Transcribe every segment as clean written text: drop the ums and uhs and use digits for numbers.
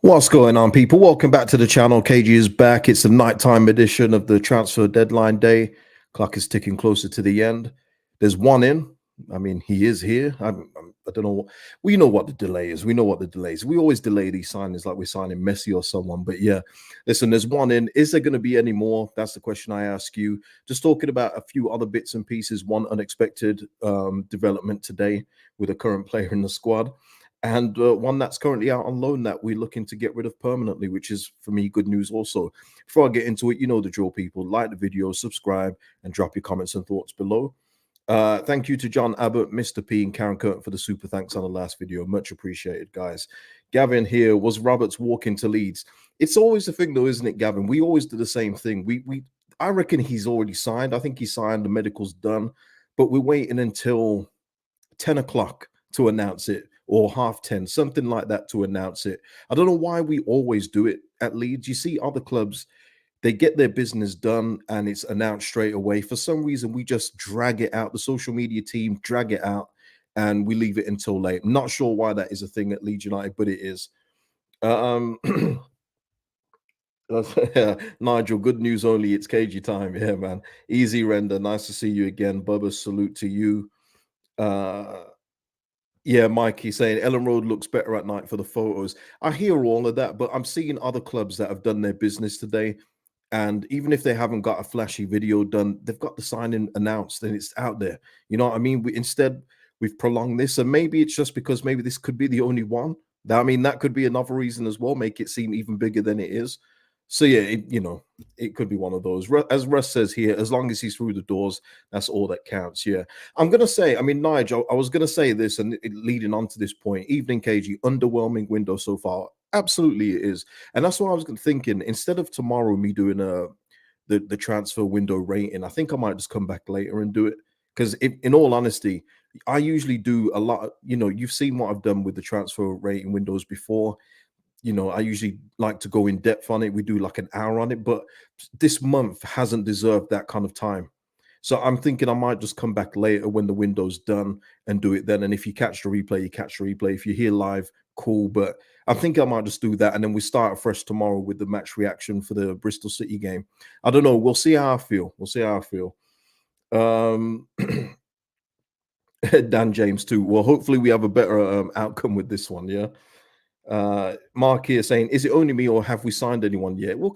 What's going on, people? Welcome back to the channel. KG is back. It's the nighttime edition of the transfer deadline day. Clock is ticking closer to the end. There's one in. I mean, he is here. I don't know. We know what the delay is. We know what the delay is. We always delay these signings like we're signing Messi or someone. But yeah, listen, there's one in. Is there going to be any more? That's the question I ask you. Just talking about a few other bits and pieces. One unexpected development today with a current player in the squad, and one that's currently out on loan that we're looking to get rid of permanently, which is, for me, good news also. Before I get into it, you know the drill, people. Like the video, subscribe, and drop your comments and thoughts below. Thank you to John Abbott, Mr. P, and Karen Curtin for the super thanks on the last video. Much appreciated, guys. Gavin here, was Roberts walking to Leeds? It's always the thing, though, isn't it, Gavin? We always do the same thing. I reckon he's already signed. I think he signed. The medical's done. But we're waiting until 10 o'clock to announce it, or 10:30, something like that, to announce it. I don't know why we always do it at Leeds. You see other clubs, they get their business done and it's announced straight away. For some reason, we just drag it out. The social media team drag it out and we leave it until late. I'm not sure why that is a thing at Leeds United, but it is. Nigel, good news only. It's KG time. Yeah, man. Easy render. Nice to see you again. Bubba, salute to you. Yeah, Mikey saying Ellen Road looks better at night for the photos. I hear all of that, but I'm seeing other clubs that have done their business today. And even if they haven't got a flashy video done, they've got the signing announced and it's out there. You know what I mean? Instead, we've prolonged this. And maybe it's just because maybe this could be the only one. I mean, that could be another reason as well, make it seem even bigger than it is. So yeah, it could be one of those. As Russ says here, as long as he's through the doors, that's all that counts. Yeah, I'm gonna say. I mean, Nigel, I was gonna say this, and leading on to this point, evening KG, underwhelming window so far. Absolutely, it is, and that's what I was thinking. Instead of tomorrow me doing the transfer window rating, I think I might just come back later and do it, because in all honesty, I usually do a lot. You've seen what I've done with the transfer rating windows before. I usually like to go in depth on it. We do like an hour on it, but this month hasn't deserved that kind of time. So I'm thinking I might just come back later when the window's done and do it then. And if you catch the replay, you catch the replay. If you're here live, cool. But I think I might just do that. And then we start fresh tomorrow with the match reaction for the Bristol City game. I don't know. We'll see how I feel. We'll see how I feel. Dan James too. Well, hopefully we have a better outcome with this one. Yeah. Mark here saying, is it only me or have we signed anyone yet? Well,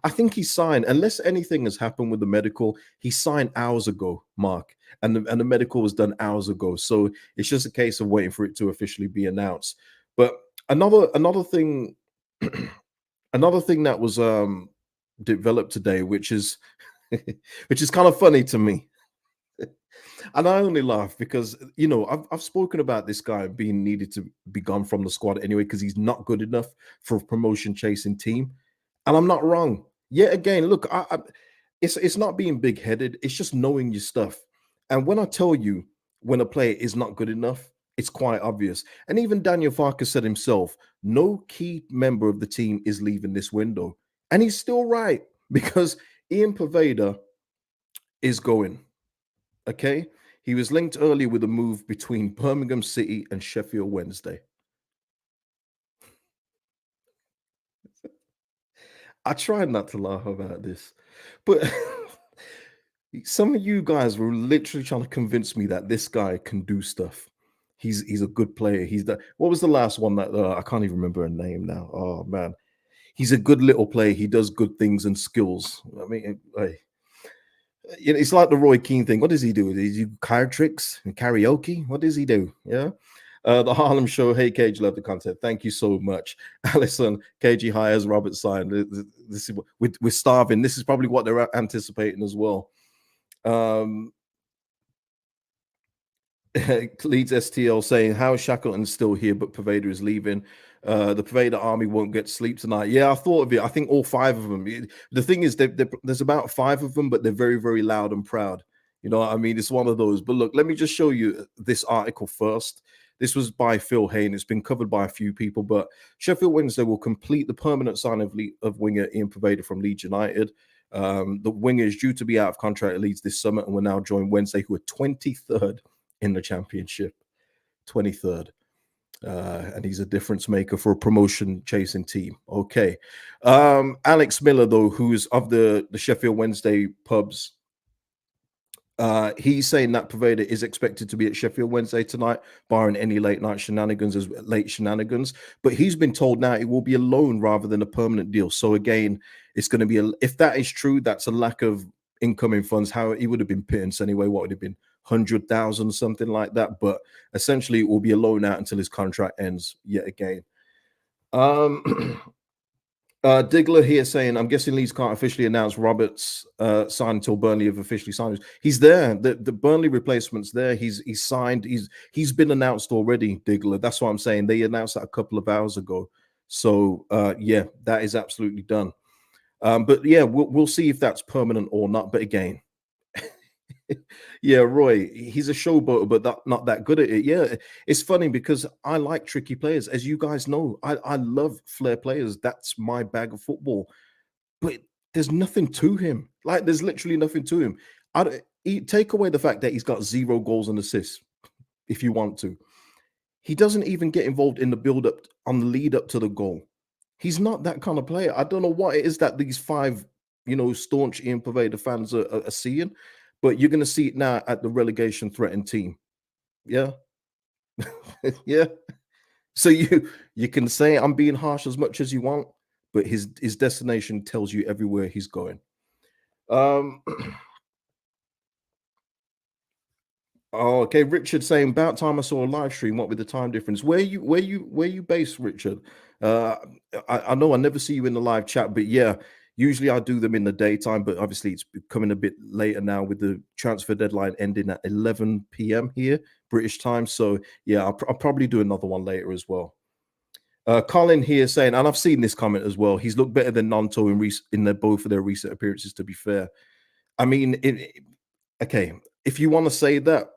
I think he signed, unless anything has happened with the medical. He signed hours ago, Mark, and the medical was done hours ago. So it's just a case of waiting for it to officially be announced. But another thing, another thing that was developed today, which is kind of funny to me. And I only laugh because, I've spoken about this guy being needed to be gone from the squad anyway, because he's not good enough for a promotion chasing team. And I'm not wrong. Yet again, look, it's not being big headed. It's just knowing your stuff. And when I tell you when a player is not good enough, it's quite obvious. And even Daniel Farkas said himself, no key member of the team is leaving this window. And he's still right, because Ian Poveda is going. Okay, he was linked earlier with a move between Birmingham City and Sheffield Wednesday. I tried not to laugh about this, but some of you guys were literally trying to convince me that this guy can do stuff. He's a good player. What was the last one that I can't even remember a name now. Oh man, he's a good little player. He does good things and skills. I mean, it's like the Roy Keane thing. What does he do? Does he do card tricks and karaoke? What does he do? Yeah. The Harlem Show. Hey, Cage, love the content. Thank you so much. Alison, KG hires Robert signed. This is, we're starving. This is probably what they're anticipating as well. Leeds STL saying, how is Shackleton still here, but Poveda is leaving? The Poveda army won't get sleep tonight. Yeah, I thought of it. I think all five of them. The thing is, there's about five of them, but they're very, very loud and proud. You know what I mean? It's one of those. But look, let me just show you this article first. This was by Phil Hayne. It's been covered by a few people, but Sheffield Wednesday will complete the permanent signing of winger Ian Poveda from Leeds United. The winger is due to be out of contract at Leeds this summer and will now join Wednesday, who are 23rd in the championship. 23rd. And he's a difference maker for a promotion chasing team. Okay. Alex Miller, though, who's of the Sheffield Wednesday pubs, he's saying that Poveda is expected to be at Sheffield Wednesday tonight, barring any late shenanigans. But he's been told now it will be a loan rather than a permanent deal. So again, it's going to be if that is true, that's a lack of incoming funds. How he would have been pittance anyway. What would have been 100,000, something like that. But essentially, it will be a loan out until his contract ends yet again. Diggler here saying, I'm guessing Leeds can't officially announce Roberts signed until Burnley have officially signed him. He's there. The Burnley replacement's there. He's signed. He's been announced already, Diggler. That's what I'm saying. They announced that a couple of hours ago. So yeah, that is absolutely done. But yeah, we'll see if that's permanent or not. But again, yeah, Roy, he's a showboater, but not that good at it. Yeah, it's funny because I like tricky players. As you guys know, I love flair players. That's my bag of football. But there's nothing to him. Like, there's literally nothing to him. Take away the fact that he's got 0 goals and assists, if you want to. He doesn't even get involved in the build-up, on the lead up to the goal. He's not that kind of player. I don't know what it is that these 5, staunch Ian Poveda fans are seeing, but you're going to see it now at the relegation threatened team. Yeah. Yeah. So you can say I'm being harsh as much as you want, but his destination tells you everywhere he's going. Oh, okay. Richard saying about time I saw a live stream. What with the time difference? Where you based, Richard? Uh, I know I never see you in the live chat, but yeah, usually I do them in the daytime. But obviously it's becoming a bit later now with the transfer deadline ending at 11 p.m. here, British time. So yeah, I'll probably do another one later as well. Colin here saying, and I've seen this comment as well. He's looked better than Nanto in both of their recent appearances. To be fair, I mean, okay, if you want to say that.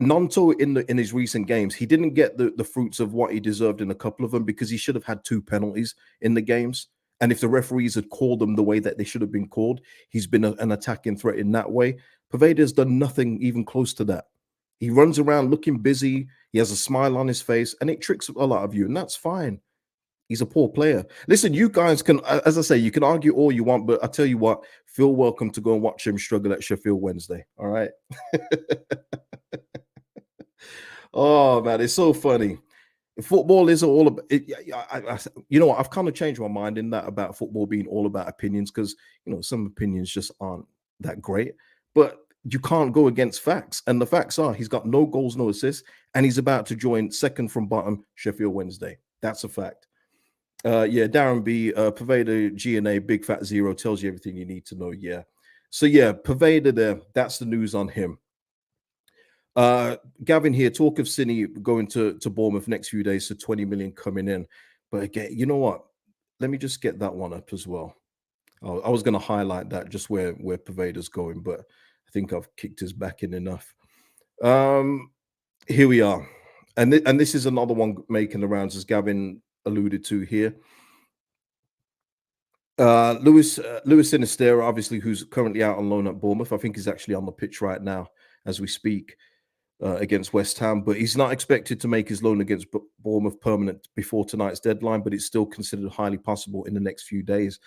Nanto in his recent games, he didn't get the fruits of what he deserved in a couple of them because he should have had 2 penalties in the games. And if the referees had called them the way that they should have been called, he's been an attacking threat in that way. Poveda has done nothing even close to that. He runs around looking busy. He has a smile on his face, and it tricks a lot of you, and that's fine. He's a poor player. Listen, you guys can, as I say, you can argue all you want, but I tell you what, feel welcome to go and watch him struggle at Sheffield Wednesday. All right. Oh man, it's so funny. Football isn't all about it. You know what? I've kind of changed my mind in that about football being all about opinions because some opinions just aren't that great. But you can't go against facts, and the facts are he's got no goals, no assists, and he's about to join second from bottom Sheffield Wednesday. That's a fact. Yeah, Darren B. Poveda GNA Big Fat Zero tells you everything you need to know. Yeah. So yeah, Poveda there. That's the news on him. Gavin here, talk of Cine going to Bournemouth next few days, so 20 million coming in. But again, you know what? Let me just get that one up as well. I was going to highlight that just where Poveda's going, but I think I've kicked his back in enough. Here we are, and this is another one making the rounds, as Gavin alluded to here. Lewis Sinistera, obviously, who's currently out on loan at Bournemouth. I think he's actually on the pitch right now as we speak. Against West Ham, but he's not expected to make his loan against Bournemouth permanent before tonight's deadline, but it's still considered highly possible in the next few days.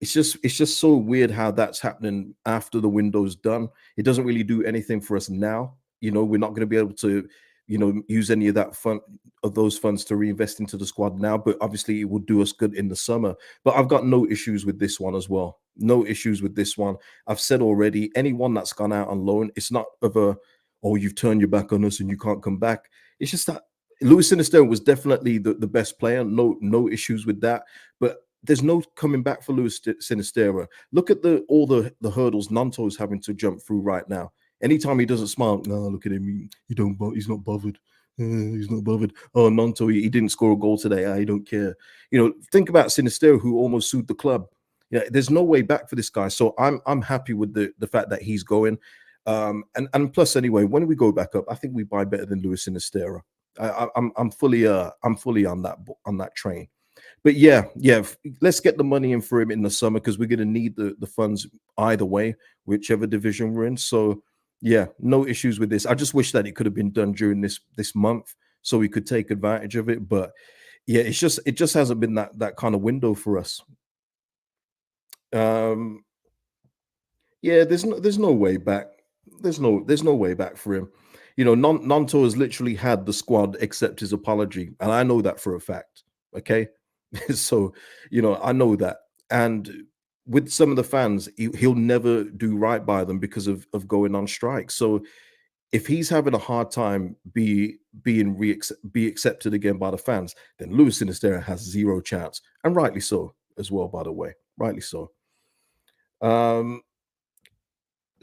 It's just so weird how that's happening after the window's done. It doesn't really do anything for us now. We're not going to be able to, use any of those funds to reinvest into the squad now, but obviously it will do us good in the summer. But I've got no issues with this one as well. No issues with this one. I've said already, anyone that's gone out on loan, it's not of a you've turned your back on us and you can't come back. It's just that Lewis Sinistera was definitely the best player. No issues with that. But there's no coming back for Lewis Sinistera. Look at all the hurdles Nanto is having to jump through right now. Anytime he doesn't smile, no, look at him. He's not bothered. He's not bothered. Oh, Nanto, he didn't score a goal today. He don't care. Think about Sinistera, who almost sued the club. Yeah, there's no way back for this guy. So I'm happy with the fact that he's going. And plus, anyway, when we go back up, I think we buy better than Lewis Sinistera. I'm fully on that train. But yeah, let's get the money in for him in the summer because we're going to need the funds either way, whichever division we're in. So yeah, no issues with this. I just wish that it could have been done during this month so we could take advantage of it. But yeah, it just hasn't been that kind of window for us. Um, yeah, there's no way back. There's no way back for him. Nanto has literally had the squad accept his apology, and I know that for a fact. Okay, so I know that, and with some of the fans, he'll never do right by them because of going on strike. So if he's having a hard time be accepted again by the fans, then Luis Sinisterra has zero chance, and rightly so as well. By the way, rightly so. Um,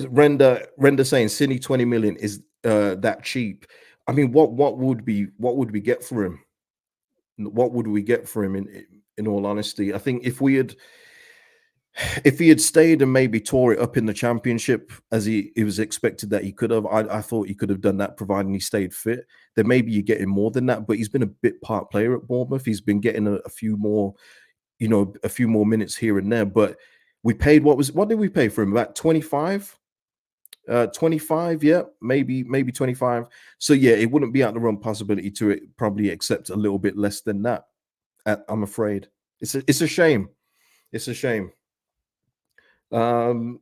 Render saying Cine 20 million is that cheap. I mean, what would we get for him? What would we get for him in all honesty? I think if he had stayed and maybe tore it up in the championship as he was expected that he could have, I thought he could have done that providing he stayed fit. Then maybe you get him more than that, but he's been a bit part player at Bournemouth. He's been getting a few more, a few more minutes here and there. But we paid what did we pay for him? About 25? 25, yeah, maybe 25. So yeah, it wouldn't be out the realm possibility to probably accept a little bit less than that. I'm afraid it's a shame. It's a shame. Um,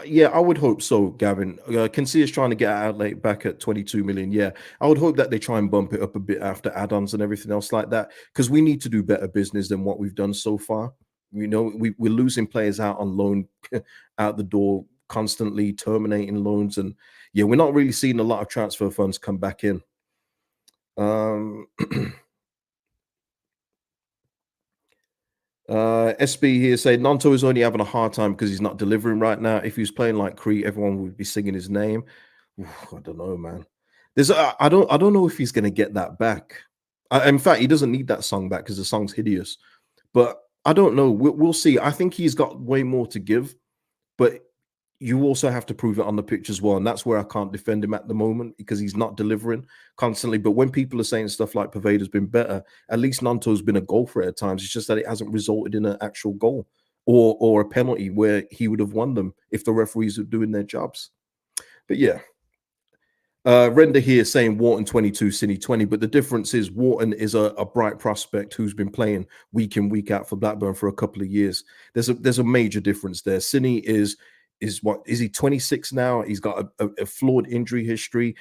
yeah, I would hope so, Gavin. Can see us trying to get our outlay back at 22 million. Yeah, I would hope that they try and bump it up a bit after add-ons and everything else like that, because we need to do better business than what we've done so far. We're losing players out on loan, out the door constantly, terminating loans, and yeah, we're not really seeing a lot of transfer funds come back in. Um, SB here saying Nanto is only having a hard time because he's not delivering right now. If he was playing like Crete, everyone would be singing his name. Oof, I don't know, man. I don't know if he's gonna get that back. In fact, he doesn't need that song back because the song's hideous. But I don't know. We'll see. I think he's got way more to give, but you also have to prove it on the pitch as well. And that's where I can't defend him at the moment because he's not delivering constantly. But when people are saying stuff like Poveda's been better, at least Nanto's been a goal threat at times. It's just that it hasn't resulted in an actual goal or a penalty where he would have won them if the referees are doing their jobs. But yeah, Render here saying Wharton 22, Cine 20, but the difference is Wharton is a bright prospect who's been playing week in, week out for Blackburn for a couple of years. There's a major difference there. Cine is what is he 26 now? He's got a flawed injury history.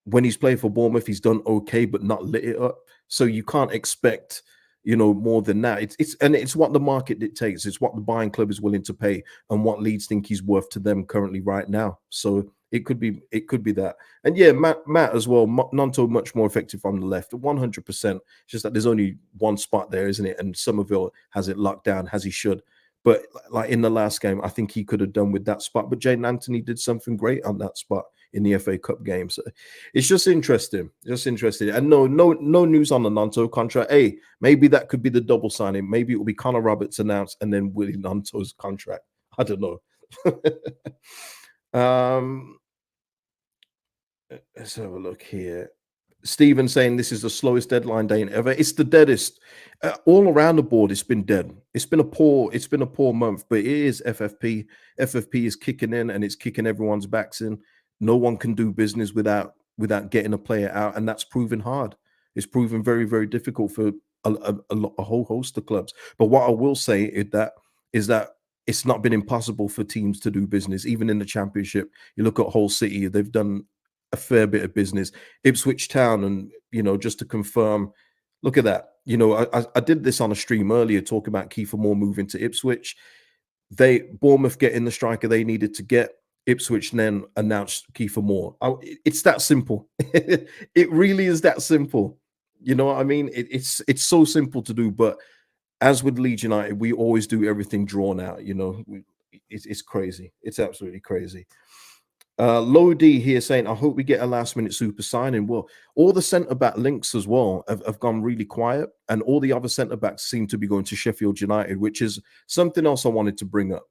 When he's played for Bournemouth, he's done okay, but not lit it up. So you can't expect, more than that. It's what the market dictates. It's what the buying club is willing to pay, and what Leeds think he's worth to them currently right now. So it could be that. And yeah, Matt as well. Nanto much more effective on the left, 100%. It's just that there's only one spot there, isn't it? And Somerville has it locked down as he should. But like in the last game, I think he could have done with that spot. But Jaden Anthony did something great on that spot in the FA Cup game. So it's just interesting. Just interesting. And no news on the Nanto contract. Hey, maybe that could be the double signing. Maybe it will be Connor Roberts announced and then Willie Nanto's contract. I don't know. um let's have a look here. Stephen saying this is the slowest deadline day in ever. It's the deadest. All around the board, it's been dead. It's been a poor month, but it is FFP. FFP is kicking in and it's kicking everyone's backs in. No one can do business without getting a player out, and that's proven hard. It's proven very, very difficult for a whole host of clubs. But what I will say is that it's not been impossible for teams to do business, even in the championship. You look at Hull City; they've done a fair bit of business. Ipswich Town, and just to confirm, look at that. I did this on a stream earlier talking about Kiefer Moore moving to Ipswich. Bournemouth getting the striker they needed to get. Ipswich then announced Kiefer Moore. It's that simple. It really is that simple. You know what I mean? It's so simple to do, but as with Leeds United, we always do everything drawn out. It's crazy. It's absolutely crazy. Low D here saying, I hope we get a last minute super signing. Well, all the centre back links as well have gone really quiet, and all the other centre backs seem to be going to Sheffield United, which is something else I wanted to bring up.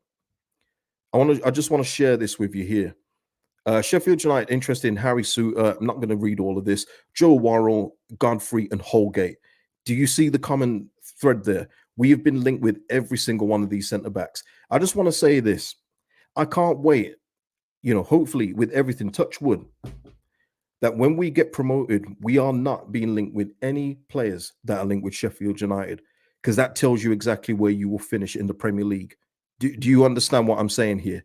I just want to share this with you here. Sheffield United interested in Harry Suter. I'm not going to read all of this. Joe Worrell, Godfrey, and Holgate. Do you see the common thread there? We have been linked with every single one of these centre backs. I just want to say this. I can't wait. Hopefully, with everything, touch wood, that when we get promoted, we are not being linked with any players that are linked with Sheffield United, because that tells you exactly where you will finish in the Premier League. Do you understand what I'm saying here?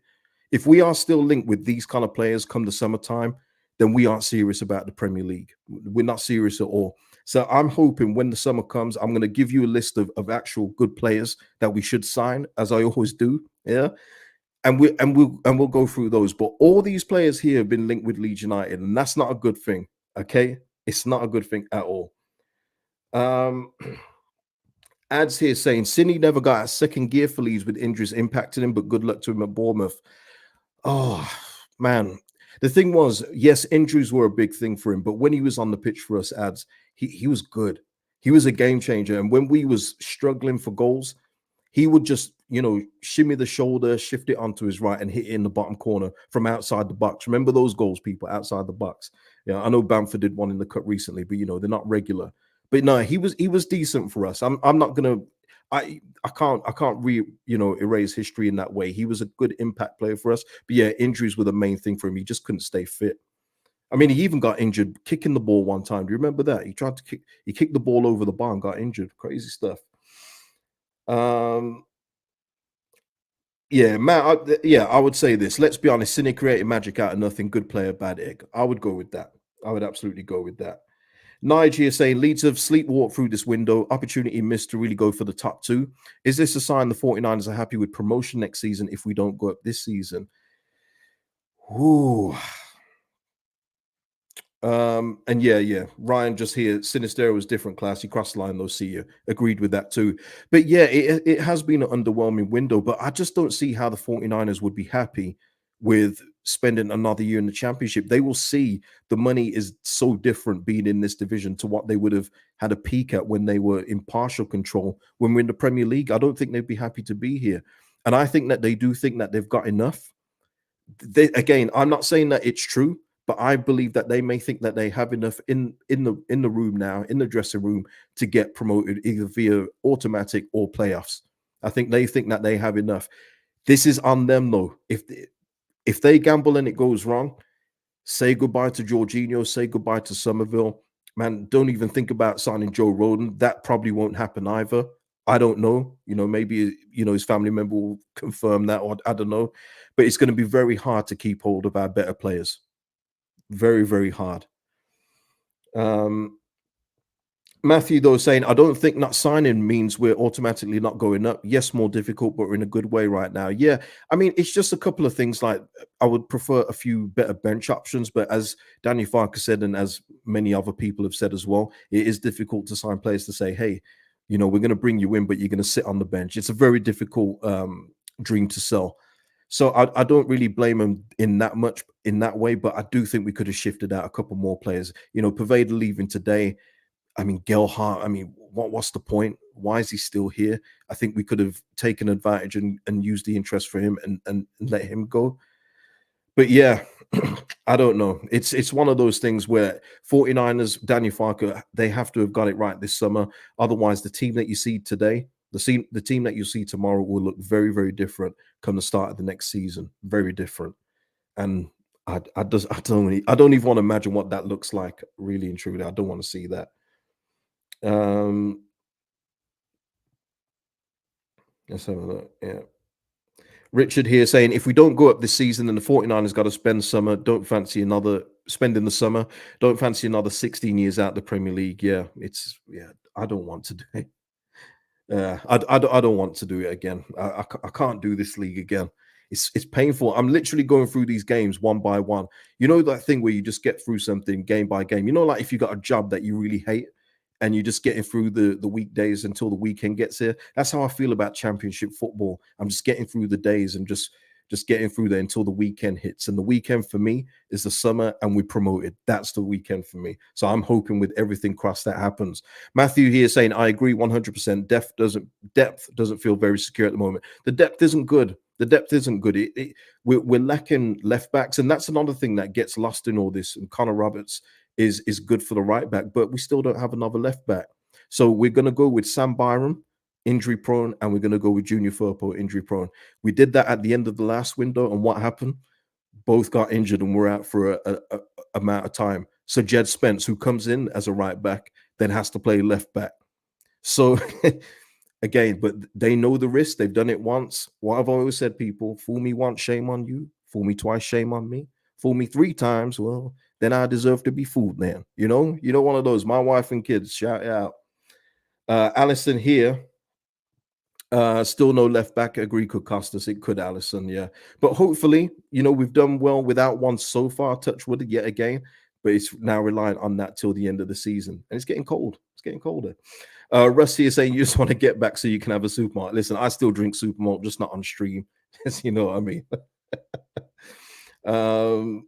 If we are still linked with these kind of players come the summertime, then we aren't serious about the Premier League. We're not serious at all. So I'm hoping when the summer comes, I'm going to give you a list of actual good players that we should sign, as I always do. Yeah, and we'll go through those. But all these players here have been linked with Leeds United, and that's not a good thing. Okay, it's not a good thing at all. Um, Ads here saying Cine never got a second gear for Leeds with injuries impacting him, but good luck to him at Bournemouth. Oh man, the thing was, yes, injuries were a big thing for him, but when he was on the pitch for us, Ads, he was good. He was a game changer, and when we was struggling for goals, he would just, shimmy the shoulder, shift it onto his right, and hit it in the bottom corner from outside the box. Remember those goals, people, outside the box? Yeah, I know Bamford did one in the cut recently, but they're not regular. But no, he was decent for us. I'm not gonna I can't erase history in that way. He was a good impact player for us. But yeah, injuries were the main thing for him. He just couldn't stay fit. I mean, he even got injured kicking the ball one time. Do you remember that? He kicked the ball over the bar and got injured. Crazy stuff. Um, Yeah, Matt. I would say this. Let's be honest. Cine created magic out of nothing. Good player, bad egg. I would go with that. I would absolutely go with that. Nige is saying Leeds have sleepwalked through this window. Opportunity missed to really go for the top two. Is this a sign the 49ers are happy with promotion next season if we don't go up this season? Ooh. And yeah. Ryan just here. Sinistero was different class. He crossed the line though. See you. Agreed with that too. But yeah, it has been an underwhelming window, but I just don't see how the 49ers would be happy with spending another year in the championship. They will see the money is so different being in this division to what they would have had a peek at when they were in partial control when we're in the Premier League. I don't think they'd be happy to be here. And I think that they do think that they've got enough. Again, I'm not saying that it's true, but I believe that they may think that they have enough in the room now, in the dressing room, to get promoted either via automatic or playoffs. I think they think that they have enough. This is on them though. If they gamble and it goes wrong, say goodbye to Jorginho, say goodbye to Somerville. Man, don't even think about signing Joe Roden. That probably won't happen either. I don't know. Maybe his family member will confirm that, or I don't know. But it's going to be very hard to keep hold of our better players. Very, very hard. Um, Matthew, though, saying, I don't think not signing means we're automatically not going up. Yes, more difficult, but we're in a good way right now. Yeah. I mean, it's just a couple of things. Like, I would prefer a few better bench options, but as Danny Farker said, and as many other people have said as well, it is difficult to sign players to say, hey, we're going to bring you in, but you're going to sit on the bench. It's a very difficult dream to sell. So I don't really blame him in that way, but I do think we could have shifted out a couple more players. Poveda leaving today. I mean, Gelhart, I mean, what's the point? Why is he still here? I think we could have taken advantage and used the interest for him and let him go. But yeah, I don't know. It's one of those things where 49ers, Daniel Farker, they have to have got it right this summer. Otherwise, the team that you see today, the team that you see tomorrow will look very, very different come the start of the next season. Very different. And I don't even want to imagine what that looks like, really and truly. I don't want to see that. Um, let's have a look. Yeah. Richard here saying if we don't go up this season, then the 49ers got to spend summer. Don't fancy another spending the summer. Don't fancy another 16 years out the Premier League. Yeah. I don't want to do it. I don't want to do it again. I can't do this league again. It's painful. I'm literally going through these games one by one. You know that thing where you just get through something game by game. Like if you got a job that you really hate and you're just getting through the weekdays until the weekend gets here. That's how I feel about championship football. I'm just getting through the days and just getting through there until the weekend hits. And the weekend for me is the summer and we promoted. That's the weekend for me. So I'm hoping with everything crossed that happens. Matthew here saying, I agree 100%. Depth doesn't feel very secure at the moment. The depth isn't good. The depth isn't good. We're lacking left backs. And that's another thing that gets lost in all this. And Connor Roberts is good for the right back, but we still don't have another left back. So we're going to go with Sam Byram, injury prone, and we're going to go with Junior Firpo, injury prone. We did that at the end of the last window, and what happened? Both got injured and were out for a amount of time. So Jed Spence, who comes in as a right back, then has to play left back. So again, but they know the risk. They've done it once. What I've always said, people, fool me once, shame on you. Fool me twice, shame on me. Fool me three times, well, then I deserve to be fooled, man. You know, one of those. My wife and kids, shout out. Allison here. Still no left back. Agree could cost us. It could, Allison, yeah. But hopefully, you know, we've done well without one so far. Touch wood yet again. But it's now reliant on that till the end of the season. And it's getting cold. It's getting colder. Rusty is saying you just want to get back so you can have a supermarket. Listen, I still drink supermarket, just not on stream. You know what I mean? um,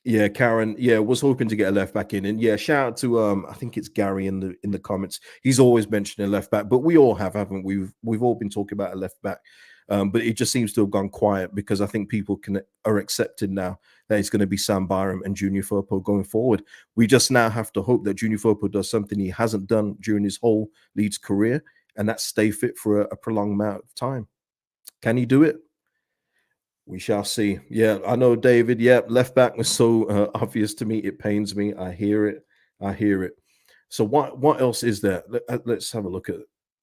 yeah, Karen. Yeah, was hoping to get a left back in, and yeah, shout out to I think it's Gary in the comments. He's always mentioning a left back, but we all have, haven't we? We've all been talking about a left back, but it just seems to have gone quiet because I think people are accepted now that it's going to be Sam Byram and Junior Firpo going forward. We just now have to hope that Junior Firpo does something he hasn't done during his whole Leeds career, and that's stay fit for a prolonged amount of time. Can he do it? We shall see. Yeah, I know, David. Yeah, left back was so obvious to me. It pains me. I hear it. I hear it. So what else is there? Let's have a look at.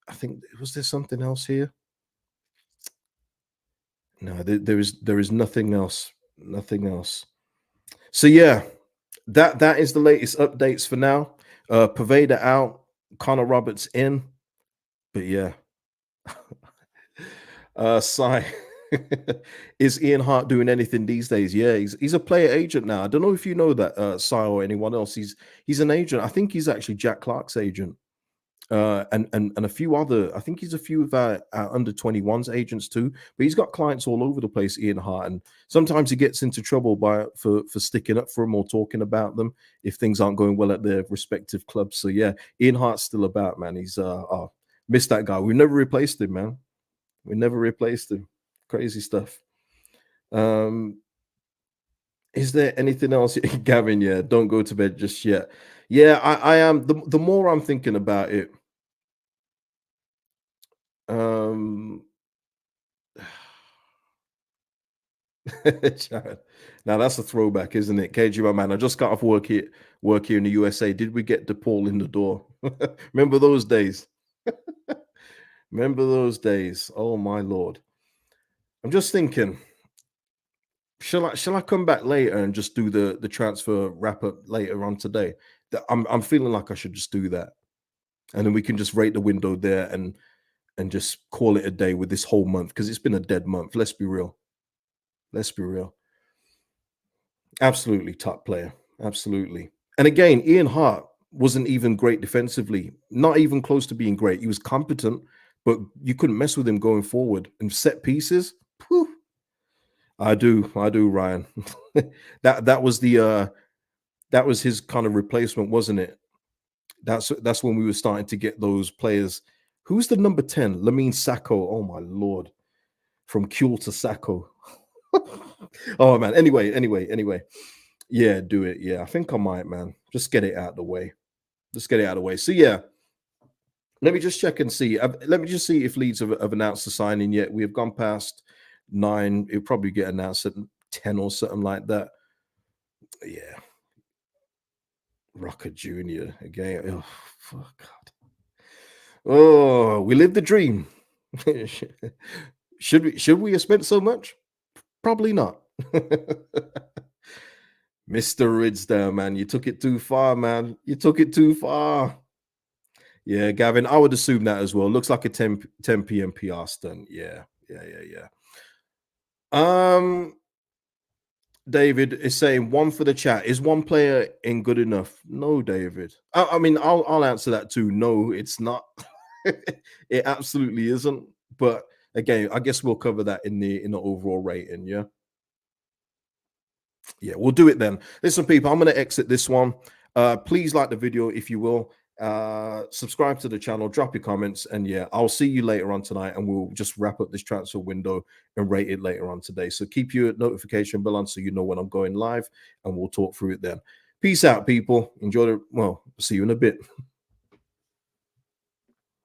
I think was there something else here? No, there is nothing else. Nothing else. So yeah, that is the latest updates for now. Poveda out, Connor Roberts in, but yeah. Sai, is Ian Hart doing anything these days? Yeah, he's a player agent now. I don't know if you know that, Sai or anyone else. He's an agent. I think he's actually Jack Clark's agent. And a few other, I think he's a few of our under 21s agents too, but he's got clients all over the place, Ian Hart, and sometimes he gets into trouble for sticking up for them or talking about them if things aren't going well at their respective clubs. So yeah, Ian Hart's still about, man. He's missed that guy. We never replaced him, man. We never replaced him. Crazy stuff. Um, is there anything else, Gavin? Yeah, don't go to bed just yet. Yeah, I am. The more I'm thinking about it, um, Jared, now that's a throwback, isn't it? KG, my man. I just got off work here in the USA. Did we get DePaul in the door? Remember those days? Remember those days? Oh my lord! I'm just thinking. Shall I come back later and just do the transfer wrap up later on today? I'm feeling like I should just do that, and then we can just rate the window there and just call it a day with this whole month because it's been a dead month. Let's be real. Let's be real. Absolutely top player. Absolutely. And again, Ian Hart wasn't even great defensively, not even close to being great. He was competent, but you couldn't mess with him going forward. And set pieces, whew, I do, Ryan. That was that was his kind of replacement, wasn't it? That's when we were starting to get those players. Who's the number 10? Lamine Sacco. Oh my lord. From Kuhl to Sacco. Oh man. Anyway. Yeah, do it. Yeah, I think I might, man. Just get it out of the way. Just get it out of the way. So yeah, let me just check and see. Let me just see if Leeds have announced the signing yet. We have gone past 9. It'll probably get announced at 10 or something like that. Yeah. Rocker Jr. again. Oh, fuck God. Oh, we lived the dream. Should we have spent so much? Probably not. Mr. Ridsdale, man, you took it too far, man. You took it too far. Yeah, Gavin, I would assume that as well. Looks like a 10 p.m. PR stunt. Yeah. David is saying one for the chat. Is one player in good enough? No, David. I mean, I'll answer that too. No, it's not. It absolutely isn't. But again, I guess we'll cover that in the overall rating. Yeah. Yeah, we'll do it then. Listen, people, I'm going to exit this one. Please like the video if you will. Subscribe to the channel, drop your comments, and yeah, I'll see you later on tonight, and we'll just wrap up this transfer window and rate it later on today. So keep your notification bell on so you know when I'm going live, and we'll talk through it then. Peace out, people. Enjoy the see you in a bit.